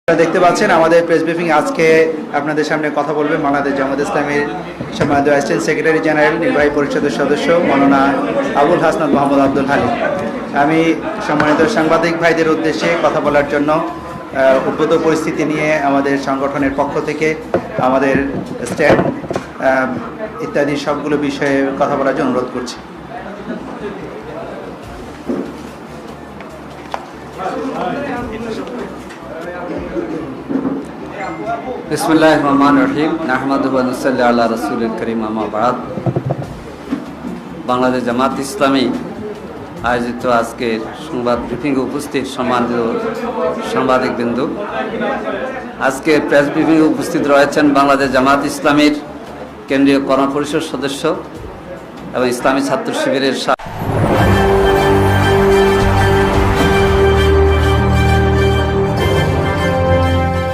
দেখতে পাচ্ছেন আমাদের প্রেস ব্রিফিং আজকে আপনাদের সামনে কথা বলবেন বাংলাদেশ জামাত ইসলামীর সম্মানিত অ্যাসিস্ট্যান্ট সেক্রেটারি জেনারেল নির্বাহী পরিষদের সদস্য মাওলানা আবুল হাসনাত মোহাম্মদ আব্দুল হালিম। আমি সম্মানিত সাংবাদিক ভাইদের উদ্দেশ্যে কথা বলার জন্য উদ্ভূত পরিস্থিতি নিয়ে আমাদের সংগঠনের পক্ষ থেকে আমাদের স্ট্যান্ড ইত্যাদি সবগুলো বিষয়ে কথা বলার জন্য অনুরোধ করছি। বিসমিল্লাহির রহমানির রহিম নাহমাদুহু ওয়া নুসাল্লি আলা রাসূলিল কারীম আম্মা বা'দ। বাংলাদেশ জামাত ইসলামী আয়োজিত আজকের সংবাদ ব্রিফিংয়ে উপস্থিত সম্মানিত সাংবাদিকবৃন্দ, আজকে প্রেস ব্রিফিংয়ে উপস্থিত রয়েছেন বাংলাদেশ জামাত ইসলামীর কেন্দ্রীয় কর্মপরিষদ সদস্য এবং ইসলামী ছাত্র শিবিরের